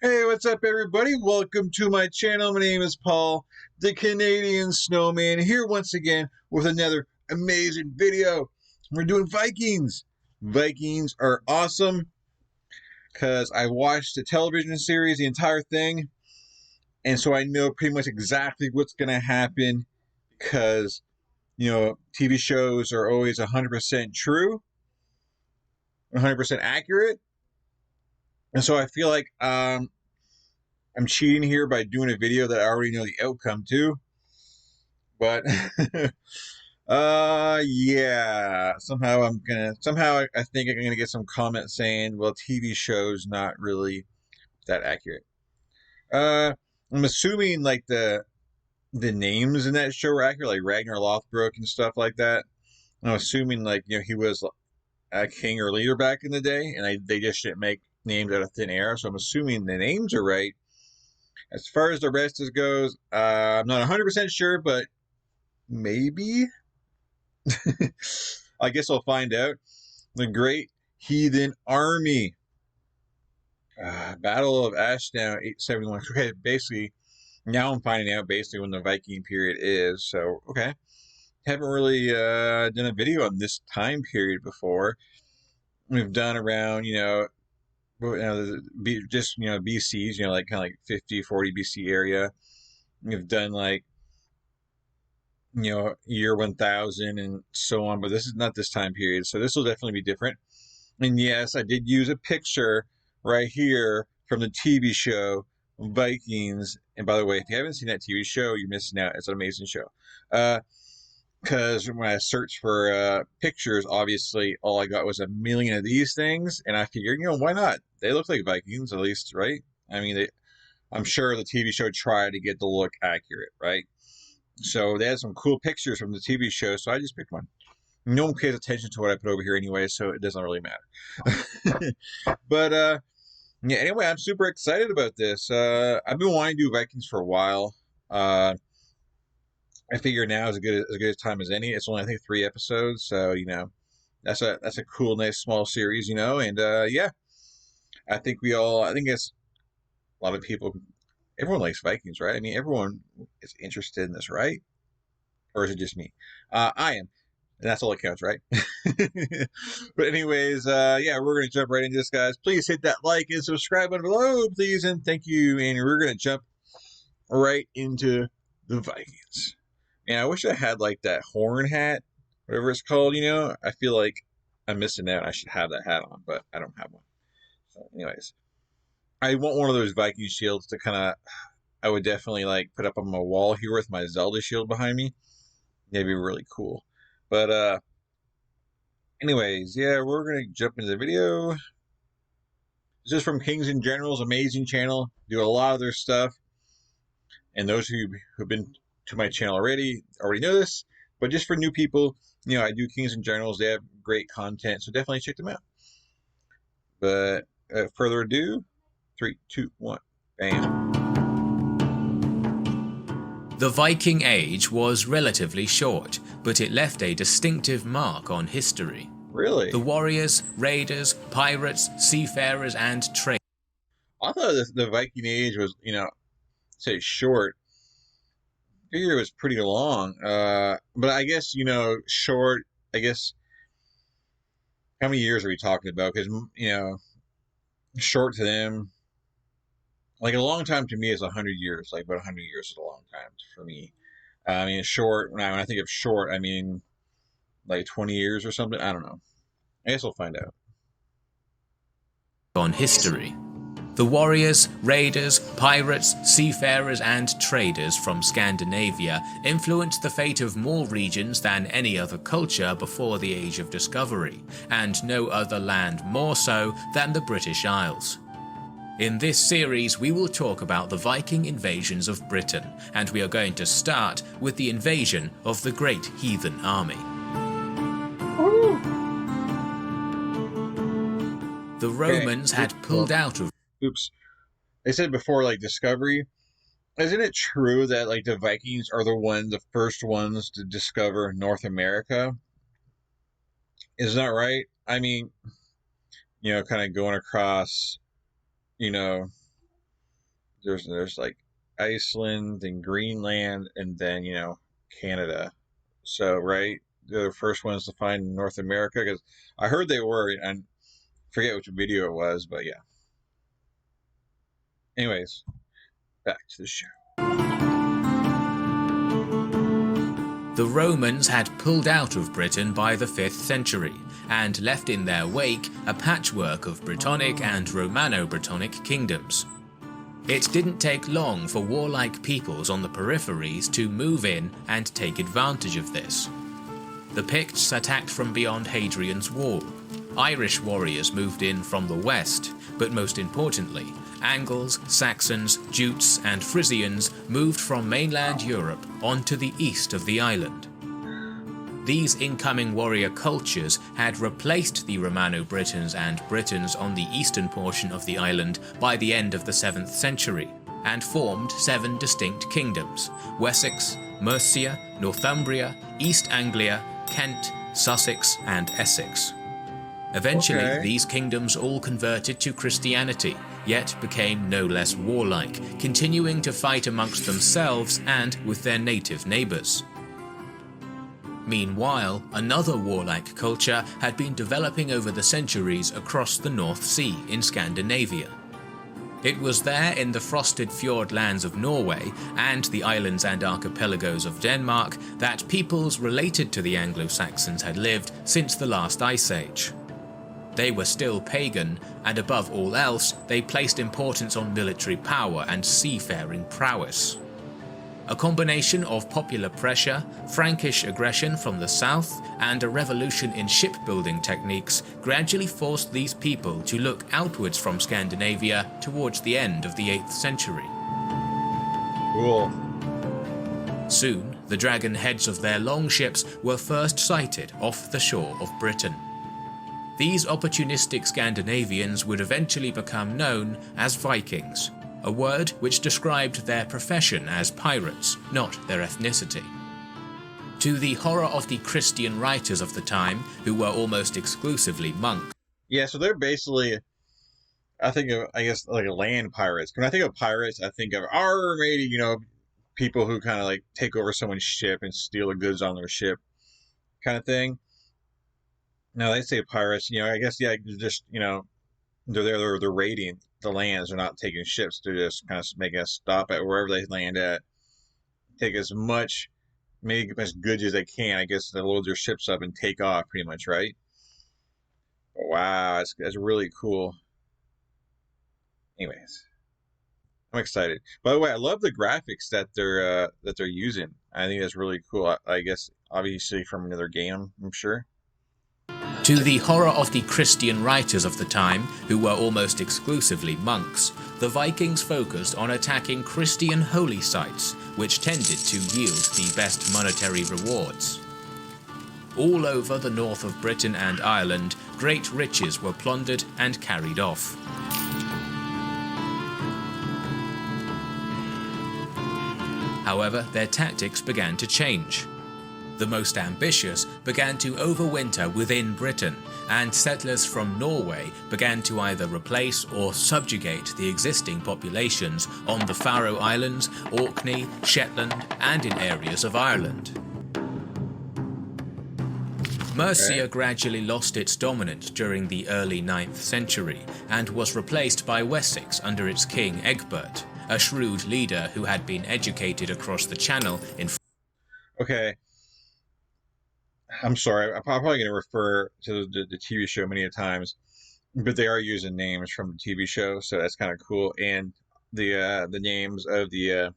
Hey, what's up, everybody? Welcome to my channel. My name is Paul, the Canadian Snowman, here once again with another amazing video. We're doing Vikings. Vikings are awesome because I watched the television series, the entire thing, and so I know pretty much exactly what's going to happen because, TV shows are always 100% true, 100% accurate, and so I feel like I'm cheating here by doing a video that I already know the outcome to. But yeah, somehow I think I'm gonna get some comments saying, well, TV show's not really that accurate. I'm assuming like the names in that show are accurate, like Ragnar Lothbrok and stuff like that. I'm assuming like he was a king or leader back in the day, and they just didn't make names out of thin air. So I'm assuming the names are right. As far as the rest goes, I'm not 100% sure, but maybe. I guess I'll find out. The Great Heathen Army. Battle of Ashdown, 871. Okay, basically, now I'm finding out basically when the Viking period is. So, okay. Haven't really done a video on this time period before. We've done around, just, BCs, like kind of like 50, 40 BC area. We've done like year 1000 and so on, but this is not this time period, so this will definitely be different. And yes, I did use a picture right here from the TV show Vikings. And by the way, if you haven't seen that TV show, you're missing out. It's an amazing show. Because when I searched for pictures, obviously all I got was a million of these things, and I figured, why not? They look like Vikings, at least, right? I mean, I'm sure the TV show tried to get the look accurate, right? So they had some cool pictures from the TV show, so I just picked one. No one pays attention to what I put over here anyway, so it doesn't really matter. But yeah, anyway, I'm super excited about this. I've been wanting to do Vikings for a while. I figure now is as good a time as any. It's only, I think, 3 episodes, so that's a cool, nice small series, and yeah, I think it's a lot of people. Everyone likes Vikings, right? I mean, everyone is interested in this, right? Or is it just me? I am. And that's all that counts, right? But anyways, yeah, we're going to jump right into this, guys. Please hit that like and subscribe button below, please, and thank you. And we're going to jump right into the Vikings. And I wish I had, like, that horn hat, whatever it's called, I feel like I'm missing out. I should have that hat on, but I don't have one. So anyways, I want one of those Viking shields to I would definitely, like, put up on my wall here with my Zelda shield behind me. That'd be really cool. But anyways, yeah, we're gonna jump into the video. This is from Kings and Generals, amazing channel. Do a lot of their stuff, and those who've been to my channel already know this. But just for new people, I do Kings and Generals. They have great content, so definitely check them out. But further ado, 3, 2, 1, bam. The Viking Age was relatively short, but it left a distinctive mark on history. Really? The warriors, raiders, pirates, seafarers, and traders. I thought the Viking Age was, say short. I figured it was pretty long. But I guess, short, I guess, how many years are we talking about? Because, short to them, like, a long time to me is 100 years. Like, about 100 years is a long time for me. I mean, short, when I think of short, I mean, like 20 years or something. I don't know. I guess we'll find out. On history. The warriors, raiders, pirates, seafarers, and traders from Scandinavia influenced the fate of more regions than any other culture before the Age of Discovery, and no other land more so than the British Isles. In this series, we will talk about the Viking invasions of Britain, and we are going to start with the invasion of the Great Heathen Army. The Romans had pulled out of... Oops. They said before, like, Discovery. Isn't it true that, like, the Vikings are the first ones to discover North America? Isn't that right? I mean, kind of going across, there's like Iceland and Greenland, and then Canada. So right, they're the first ones to find North America because I heard they were, and forget which video it was, but yeah. Anyways, back to the show. The Romans had pulled out of Britain by the 5th century and left in their wake a patchwork of Brittonic and Romano-Brittonic kingdoms. It didn't take long for warlike peoples on the peripheries to move in and take advantage of this. The Picts attacked from beyond Hadrian's Wall. Irish warriors moved in from the west, but most importantly, Angles, Saxons, Jutes and Frisians moved from mainland Europe onto the east of the island. These incoming warrior cultures had replaced the Romano-Britons and Britons on the eastern portion of the island by the end of the 7th century, and formed 7 distinct kingdoms: Wessex, Mercia, Northumbria, East Anglia, Kent, Sussex and Essex. Eventually, these kingdoms all converted to Christianity, yet became no less warlike, continuing to fight amongst themselves and with their native neighbours. Meanwhile, another warlike culture had been developing over the centuries across the North Sea in Scandinavia. It was there in the frosted fjord lands of Norway and the islands and archipelagos of Denmark that peoples related to the Anglo-Saxons had lived since the last ice age. They were still pagan, and above all else, they placed importance on military power and seafaring prowess. A combination of popular pressure, Frankish aggression from the south, and a revolution in shipbuilding techniques gradually forced these people to look outwards from Scandinavia towards the end of the 8th century. Cool. Soon, the dragon heads of their longships were first sighted off the shore of Britain. These opportunistic Scandinavians would eventually become known as Vikings, a word which described their profession as pirates, not their ethnicity. To the horror of the Christian writers of the time, who were almost exclusively monks. Yeah, so they're basically, I think of, I guess, like land pirates. When I think of pirates, I think of maybe, people who kind of like take over someone's ship and steal the goods on their ship kind of thing. Now they say pirates, I guess, yeah, just, they're there, they're raiding the lands. They're not taking ships. They're just kind of making a stop at wherever they land at. Take as much, make as much goods as they can. I guess they load their ships up and take off, pretty much, right? But wow, that's really cool. Anyways, I'm excited. By the way, I love the graphics that they're using. I think that's really cool. I guess obviously from another game, I'm sure. To the horror of the Christian writers of the time, who were almost exclusively monks, the Vikings focused on attacking Christian holy sites, which tended to yield the best monetary rewards. All over the north of Britain and Ireland, great riches were plundered and carried off. However, their tactics began to change. The most ambitious began to overwinter within Britain, and settlers from Norway began to either replace or subjugate the existing populations on the Faroe Islands, Orkney, Shetland, and in areas of Ireland. Mercia gradually lost its dominance during the early 9th century, and was replaced by Wessex under its king Egbert, a shrewd leader who had been educated across the Channel in... Okay. I'm sorry, I'm probably going to refer to the TV show many times, but they are using names from the TV show, so that's kind of cool. And the names of the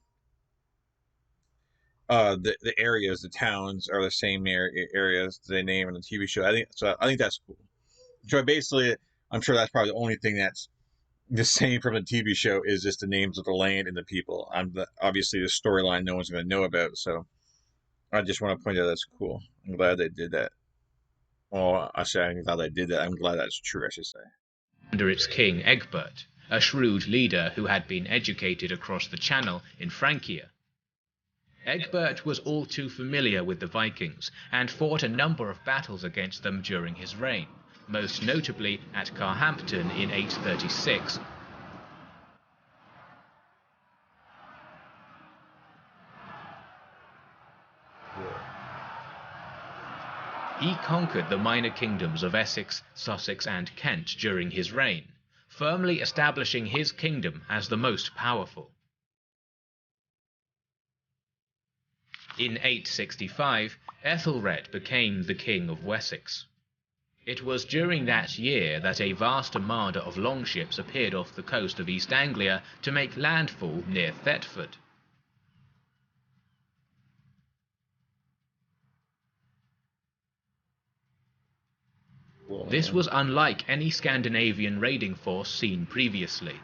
areas, the towns are the same areas they name in the TV show. I think that's cool. So basically, I'm sure that's probably the only thing that's the same from the TV show is just the names of the land and the people. Obviously the storyline no one's going to know about, so I just want to point out that's cool. I'm glad they did that. Well, I say I'm glad they did that. I'm glad that's true, I should say. Under its king Egbert, a shrewd leader who had been educated across the Channel in Francia. Egbert was all too familiar with the Vikings and fought a number of battles against them during his reign, most notably at Carhampton in 836. He conquered the minor kingdoms of Essex, Sussex and Kent during his reign, firmly establishing his kingdom as the most powerful. In 865, Ethelred became the King of Wessex. It was during that year that a vast armada of longships appeared off the coast of East Anglia to make landfall near Thetford. This was unlike any Scandinavian raiding force seen previously.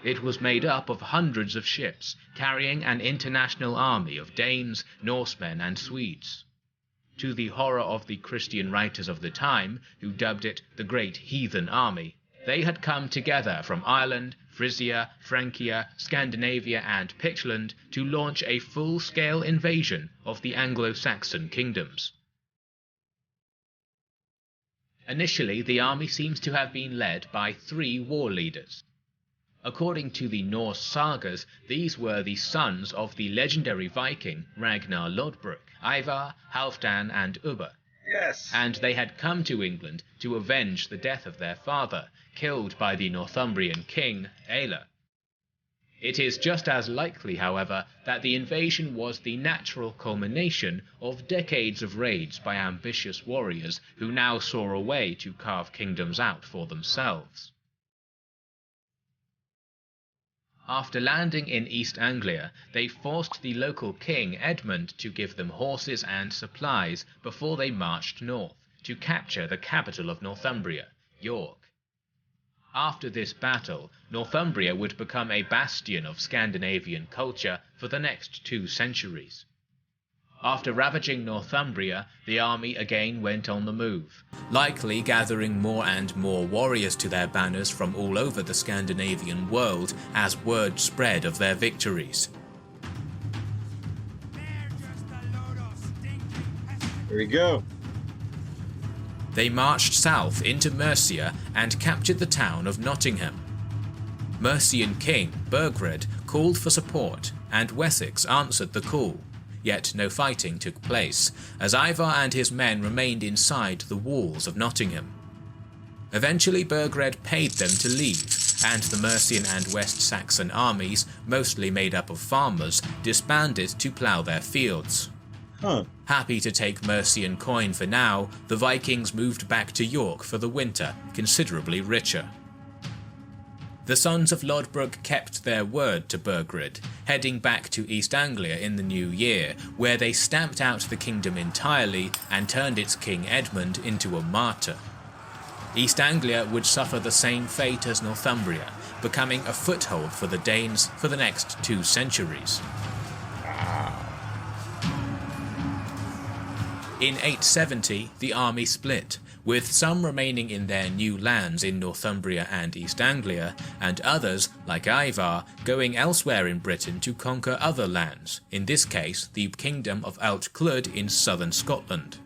It was made up of hundreds of ships, carrying an international army of Danes, Norsemen and Swedes. To the horror of the Christian writers of the time, who dubbed it the Great Heathen Army, they had come together from Ireland, Frisia, Francia, Scandinavia and Pictland to launch a full-scale invasion of the Anglo-Saxon kingdoms. Initially, the army seems to have been led by 3 war leaders. According to the Norse sagas, these were the sons of the legendary Viking Ragnar Lodbrok, Ivar, Halfdan and Ubba. Yes. And they had come to England to avenge the death of their father, killed by the Northumbrian king Aelle. It is just as likely, however, that the invasion was the natural culmination of decades of raids by ambitious warriors who now saw a way to carve kingdoms out for themselves. After landing in East Anglia, they forced the local king Edmund to give them horses and supplies before they marched north to capture the capital of Northumbria, York. After this battle, Northumbria would become a bastion of Scandinavian culture for the next 2 centuries. After ravaging Northumbria, the army again went on the move, likely gathering more and more warriors to their banners from all over the Scandinavian world as word spread of their victories. Here we go. They marched south into Mercia and captured the town of Nottingham. Mercian king Burgred called for support, and Wessex answered the call. Yet no fighting took place, as Ivar and his men remained inside the walls of Nottingham. Eventually Burgred paid them to leave, and the Mercian and West Saxon armies, mostly made up of farmers, disbanded to plough their fields. Happy to take Mercian coin for now, the Vikings moved back to York for the winter, considerably richer. The sons of Lodbrok kept their word to Burgred, heading back to East Anglia in the new year, where they stamped out the kingdom entirely and turned its king Edmund into a martyr. East Anglia would suffer the same fate as Northumbria, becoming a foothold for the Danes for the next 2 centuries. In 870, the army split, with some remaining in their new lands in Northumbria and East Anglia, and others, like Ivar, going elsewhere in Britain to conquer other lands, in this case the kingdom of Altclud in southern Scotland.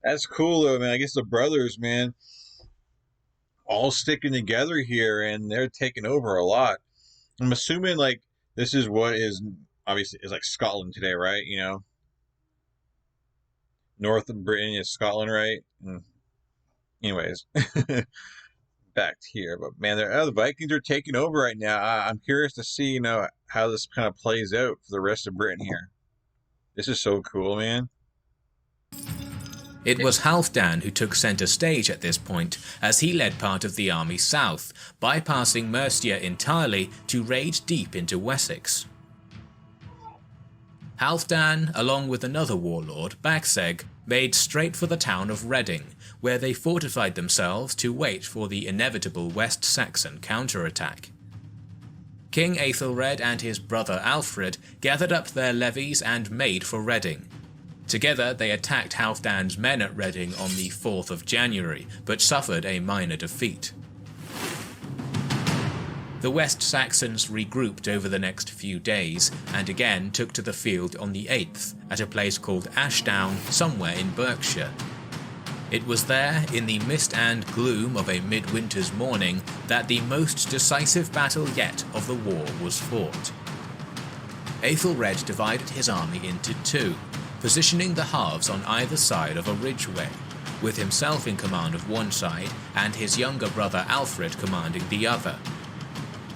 That's cool though, man. I guess the brothers, man, all sticking together here, and they're taking over a lot. I'm assuming like this is what is obviously is like Scotland today, right? You know, north of Britain is Scotland, right? Anyways, back here, but man, the Vikings are taking over right now. I'm curious to see, you know, how this kind of plays out for the rest of Britain here. This is so cool, man. It was Halfdan who took centre stage at this point, as he led part of the army south, bypassing Mercia entirely to raid deep into Wessex. Halfdan, along with another warlord, Bagseg, made straight for the town of Reading, where they fortified themselves to wait for the inevitable West Saxon counterattack. King Aethelred and his brother Alfred gathered up their levies and made for Reading. Together they attacked Halfdan's men at Reading on the 4th of January, but suffered a minor defeat. The West Saxons regrouped over the next few days, and again took to the field on the 8th, at a place called Ashdown, somewhere in Berkshire. It was there, in the mist and gloom of a midwinter's morning, that the most decisive battle yet of the war was fought. Aethelred divided his army into 2, positioning the halves on either side of a ridgeway, with himself in command of one side and his younger brother Alfred commanding the other.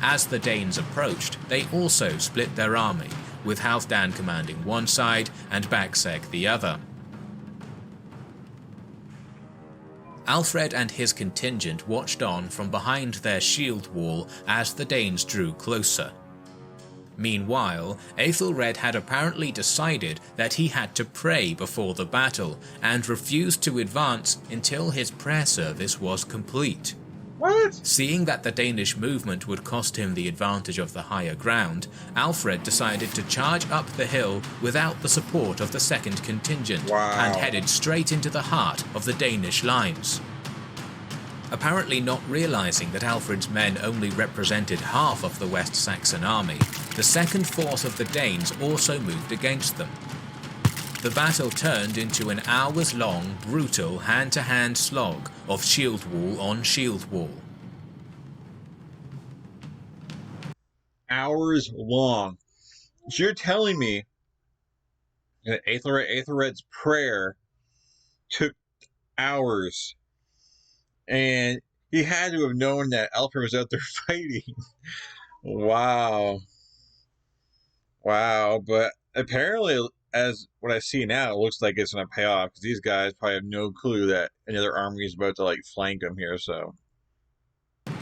As the Danes approached, they also split their army, with Halfdan commanding one side and Bagseg the other. Alfred and his contingent watched on from behind their shield wall as the Danes drew closer. Meanwhile, Aethelred had apparently decided that he had to pray before the battle and refused to advance until his prayer service was complete. What? Seeing that the Danish movement would cost him the advantage of the higher ground, Alfred decided to charge up the hill without the support of the second contingent and headed straight into the heart of the Danish lines. Apparently not realizing that Alfred's men only represented half of the West Saxon army, the second force of the Danes also moved against them. The battle turned into an hours-long, brutal hand-to-hand slog of shield wall on shield wall. Hours long. So you're telling me that Aethelred's prayer took hours, and he had to have known that Alfred was out there fighting. Wow. But apparently, as what I see now, it looks like it's going to pay off, because these guys probably have no clue that another army is about to flank them here. So,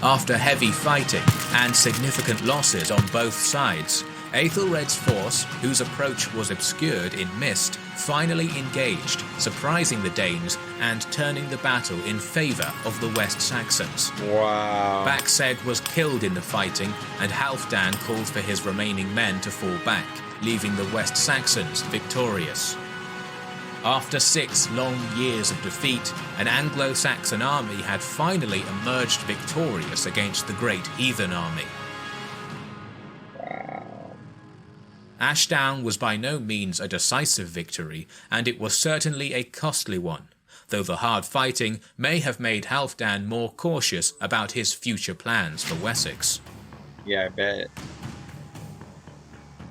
after heavy fighting and significant losses on both sides, Aethelred's force, whose approach was obscured in mist, finally engaged, surprising the Danes and turning the battle in favour of the West Saxons. Wow. Bagseg was killed in the fighting, and Halfdan called for his remaining men to fall back, leaving the West Saxons victorious. After 6 long years of defeat, an Anglo-Saxon army had finally emerged victorious against the great Heathen army. Ashdown was by no means a decisive victory, and it was certainly a costly one, though the hard fighting may have made Halfdan more cautious about his future plans for Wessex. Yeah, I bet.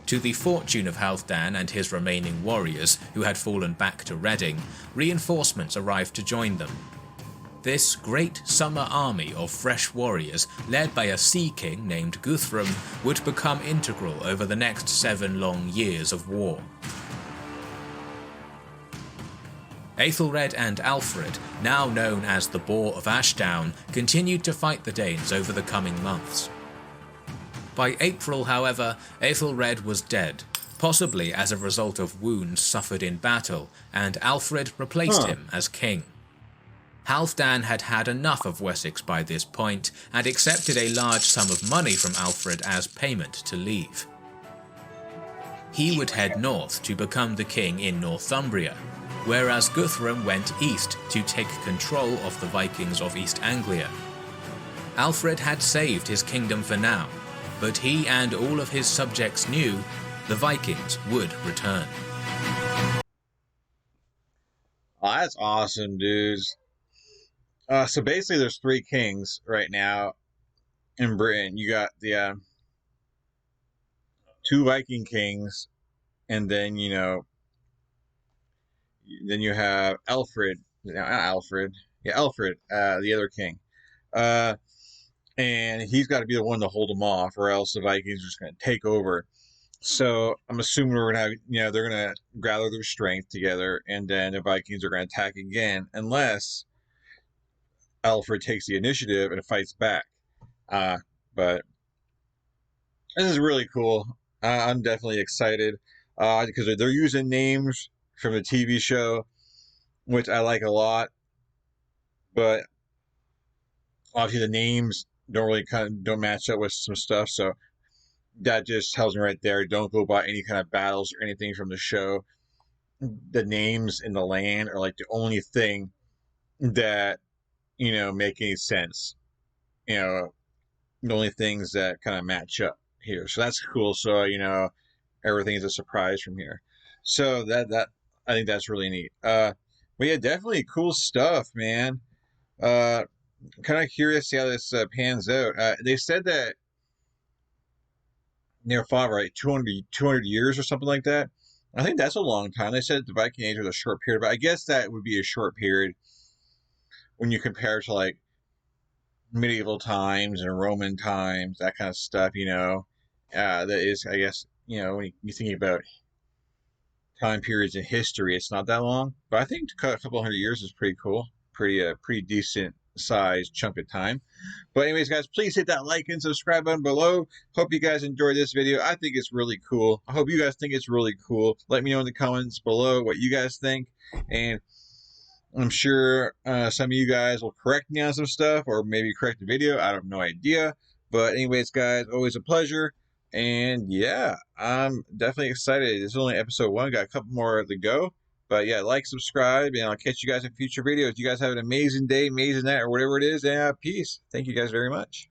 To the fortune of Halfdan and his remaining warriors, who had fallen back to Reading, reinforcements arrived to join them. This great summer army of fresh warriors, led by a sea king named Guthrum, would become integral over the next 7 long years of war. Aethelred and Alfred, now known as the Boar of Ashdown, continued to fight the Danes over the coming months. By April, however, Aethelred was dead, possibly as a result of wounds suffered in battle, and Alfred replaced him as king. Halfdan had had enough of Wessex by this point and accepted a large sum of money from Alfred as payment to leave. He would head north to become the king in Northumbria, whereas Guthrum went east to take control of the Vikings of East Anglia. Alfred had saved his kingdom for now, but he and all of his subjects knew the Vikings would return. Oh, that's awesome, dudes. So basically, there's 3 kings right now in Britain. You got the 2 Viking kings, and then you have Alfred. Not Alfred. Yeah, Alfred, the other king. And he's got to be the one to hold them off, or else the Vikings are just going to take over. So I'm assuming we're going to have, they're going to gather their strength together, and then the Vikings are going to attack again, unless Alfred takes the initiative and fights back. But this is really cool. I'm definitely excited because they're using names from the TV show, which I like a lot. But obviously the names don't match up with some stuff, so that just tells me right there, don't go by any kind of battles or anything from the show. The names in the land are the only thing that make any sense. The only things that kind of match up here. So that's cool. So everything is a surprise from here. So that I think that's really neat. But yeah, definitely cool stuff, man. Kind of curious to see how this pans out. They said that near fought, right, 200 years or something like that. I think that's a long time. They said the Viking Age was a short period, but I guess that would be a short period when you compare to like medieval times and Roman times, that kind of stuff. That is, I guess, when you're thinking about time periods in history, it's not that long. But I think a couple hundred years is pretty cool, pretty decent sized chunk of time. But anyways, guys, please hit that like and subscribe button below. Hope you guys enjoyed this video. I think it's really cool. I hope you guys think it's really cool. Let me know in the comments below what you guys think. And I'm sure some of you guys will correct me on some stuff or maybe correct the video. I have no idea. But anyways, guys, always a pleasure. And yeah, I'm definitely excited. This is only episode 1. Got a couple more to go. But yeah, like, subscribe, and I'll catch you guys in future videos. You guys have an amazing day, amazing night, or whatever it is. And peace. Thank you guys very much.